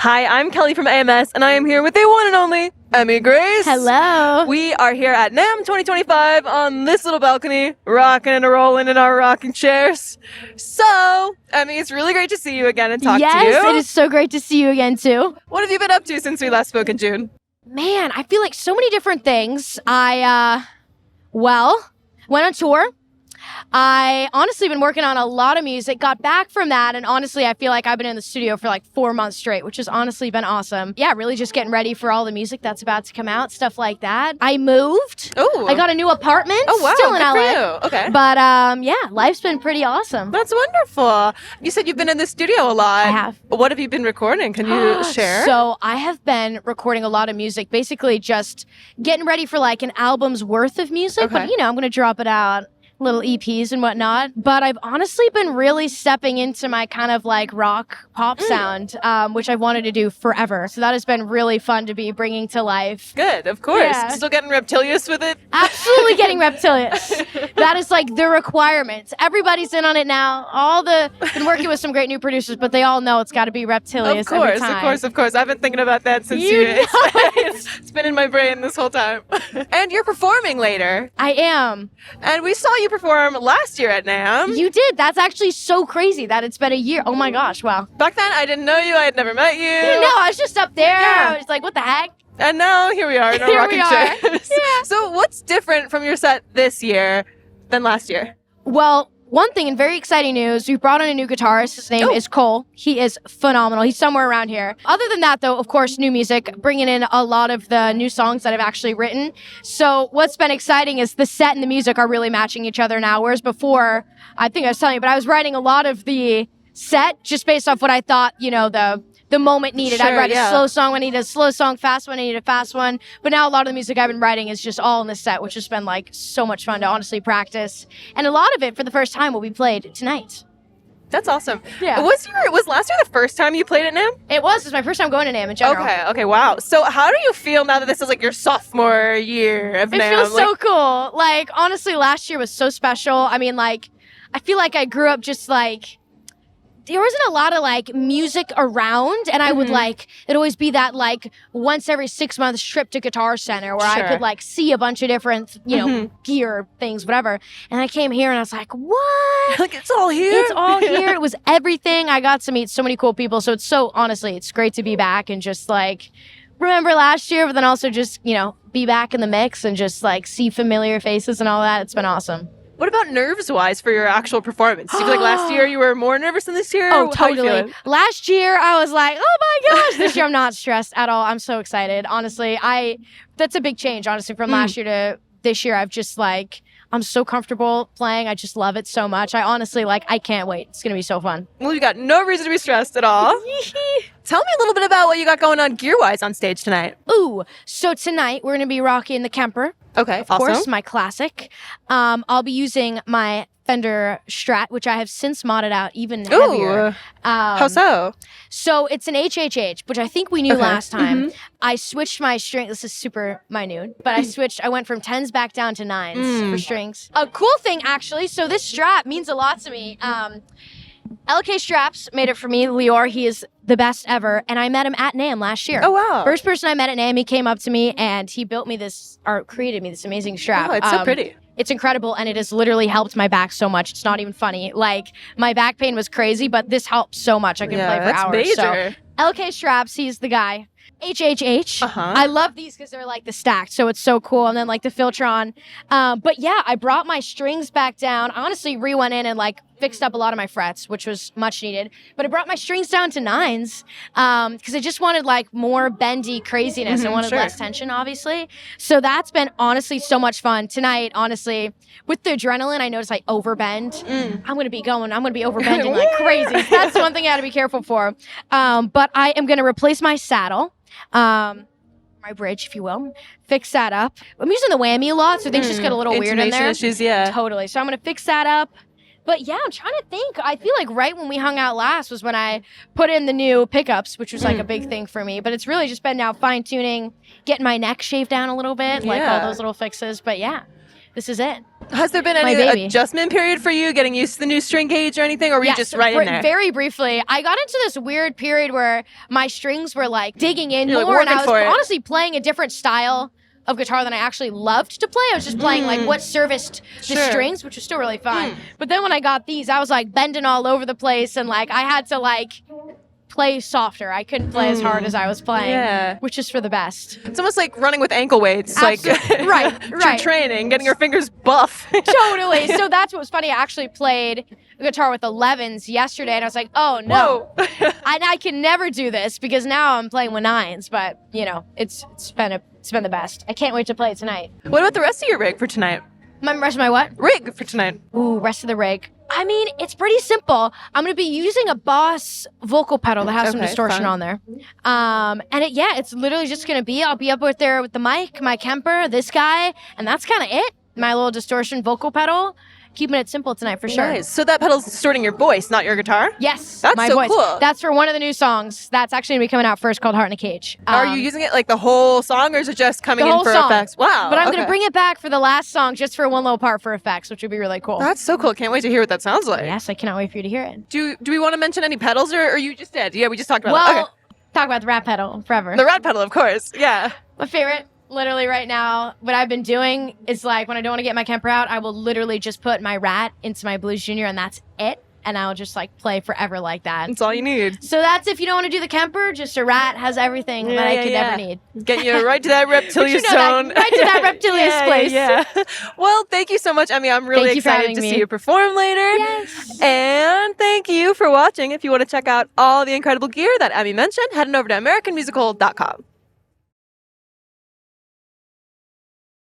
Hi, I'm Kelly from AMS, and I am here with the one and only Emi Grace. Hello. We are here at NAMM 2025 on this little balcony, rocking and rolling in our rocking chairs. So, Emi, it's really great to see you again and talk to you. Yes, it is so great to see you again, too. What have you been up to since we last spoke in June? Man, I feel like so many different things. I went on tour. I honestly been working on a lot of music, got back from that, and honestly, I feel like I've been in the studio for like 4 months straight, which has honestly been awesome. Yeah, really just getting ready for all the music that's about to come out, stuff like that. I moved. Oh. I got a new apartment. Oh, wow. Still in Good LA. for you. Okay. But yeah, life's been pretty awesome. That's wonderful. You said you've been in the studio a lot. I have. What have you been recording? Can you share? So I have been recording a lot of music, basically just getting ready for like an album's worth of music. Okay. But you know, I'm going to drop it out. Little EPs and whatnot, but I've honestly been really stepping into my kind of like rock pop sound, which I've wanted to do forever. So that has been really fun to be bringing to life. Good, of course. Yeah. Still getting reptilious with it? Absolutely getting reptilious. That is like the requirement. Everybody's in on it now. Been working with some great new producers, but they all know it's got to be reptilious every time. Of course. I've been thinking about that since it's been in my brain this whole time. And you're performing later. I am. And we saw you perform last year at NAMM. You did. That's actually so crazy that it's been a year. Oh my gosh, wow. Back then, I didn't know you. I had never met you. No, I was just up there. Yeah. I was like, what the heck? And now here we are in our Here rocking we are. chairs. Yeah. So what's different from your set this year than last year? Well, one thing and very exciting news, we brought on a new guitarist. His name is Cole. He is phenomenal. He's somewhere around here. Other than that, though, of course, new music, bringing in a lot of the new songs that I've actually written. So what's been exciting is the set and the music are really matching each other now, whereas before, I think I was telling you, but I was writing a lot of the set just based off what I thought, you know, the moment needed. Sure, I'd write yeah. a slow song when I needed a slow song, fast one I needed a fast one. But now a lot of the music I've been writing is just all in the set, which has been like so much fun to honestly practice. And a lot of it for the first time will be played tonight. That's awesome. Yeah. Was last year the first time you played at NAMM? It's my first time going to NAMM in general. Okay, wow. So how do you feel now that this is like your sophomore year of NAMM? It feels so cool. Like, honestly, last year was so special. I mean, like, I feel like I grew up just like, there wasn't a lot of like music around, and I would like, it'd always be that like once every 6 months trip to Guitar Center where I could like see a bunch of different, you know, gear things, whatever. And I came here and I was like, what? Like, it's all here? It's all here. It was everything. I got to meet so many cool people. So it's so, honestly, it's great to be back and just like remember last year, but then also just, you know, be back in the mix and just like see familiar faces and all that. It's been awesome. What about nerves-wise for your actual performance? Do you feel like last year you were more nervous than this year? Oh, How you totally. feeling? Last year, I was like, oh my gosh. This year, I'm not stressed at all. I'm so excited. Honestly, that's a big change, honestly, from last year to this year. I've just like, I'm so comfortable playing. I just love it so much. I honestly, like, I can't wait. It's going to be so fun. Well, you got no reason to be stressed at all. Tell me a little bit about what you got going on gear-wise on stage tonight. Ooh, so tonight, we're going to be rocking the Kemper. Okay, Of course, my classic. I'll be using my Fender Strat, which I have since modded out even heavier. How so? So it's an HHH, which I think we knew last time. I switched my string. This is super minute, but I went from 10s back down to 9s for strings. A cool thing, actually, so this Strat means a lot to me. LK Straps made it for me. Lior, he is the best ever. And I met him at NAMM last year. Oh, wow. First person I met at NAMM, he came up to me and he built me this, or created me this amazing strap. Oh, it's so pretty. It's incredible, and it has literally helped my back so much. It's not even funny. Like, my back pain was crazy, but this helped so much. I can play for hours. Major. So, LK Straps, he's the guy. HHH. I love these because they're like the stacked, so it's so cool. And then like the Filtron. But yeah, I brought my strings back down. I honestly went in and like fixed up a lot of my frets, which was much needed. But I brought my strings down to 9s because I just wanted like more bendy craziness. I wanted less tension, obviously. So that's been honestly so much fun. Tonight, honestly, with the adrenaline, I noticed I overbend. I'm going to be overbending like crazy. So that's one thing I got to be careful for. But I am going to replace my saddle. My bridge, if you will, fix that up. I'm using the whammy a lot, so things just get a little weird in there. Issues, yeah. Totally. So I'm going to fix that up. But yeah, I'm trying to think. I feel like right when we hung out last was when I put in the new pickups, which was like a big thing for me. But it's really just been now fine-tuning, getting my neck shaved down a little bit, like all those little fixes. But yeah, this is it. Has there been any adjustment period for you, getting used to the new string gauge or anything, or were you just right in there? Very briefly. I got into this weird period where my strings were like digging in more, and I was honestly playing a different style of guitar than I actually loved to play. I was just playing like what serviced the strings, which was still really fun. But then when I got these, I was like bending all over the place, and like I had to like play softer. I couldn't play as hard as I was playing, which is for the best. It's almost like running with ankle weights. Absolutely. Like right. Training, getting your fingers buff. Totally. So that's what was funny. I actually played guitar with 11s yesterday, and I was like, oh no. And I can never do this because now I'm playing with 9s, but you know, it's been the best. I can't wait to play it tonight. What about the rest of your rig for tonight? Rest of my what? Rig for tonight. Ooh, rest of the rig. I mean, it's pretty simple. I'm going to be using a Boss vocal pedal that has some distortion on there. And it's literally just going to be, I'll be up there with the mic, my Kemper, this guy, and that's kind of it. My little distortion vocal pedal. Keeping it simple tonight for sure. Nice. So that pedal's distorting your voice, not your guitar? Yes. That's my so voice. Cool. That's for one of the new songs. That's actually going to be coming out first, called Heart in a Cage. Are you using it like the whole song, or is it just coming in for effects? Wow. But I'm going to bring it back for the last song, just for one little part for effects, which would be really cool. That's so cool. Can't wait to hear what that sounds like. Yes, I cannot wait for you to hear it. Do we want to mention any pedals, or you just did? Yeah, we just talked about that. Talk about the rat pedal forever. The rat pedal, of course. Yeah. My favorite. Literally right now, what I've been doing is like when I don't want to get my Kemper out, I will literally just put my rat into my Blues Junior, and that's it. And I'll just like play forever like that. That's all you need. So that's if you don't want to do the Kemper, just a rat has everything that I could ever need. Get you right to that reptilious zone. Right to that reptilious place. Yeah. Well, thank you so much, Emi. I'm really excited to see you perform later. Yes. And thank you for watching. If you want to check out all the incredible gear that Emi mentioned, head on over to AmericanMusical.com.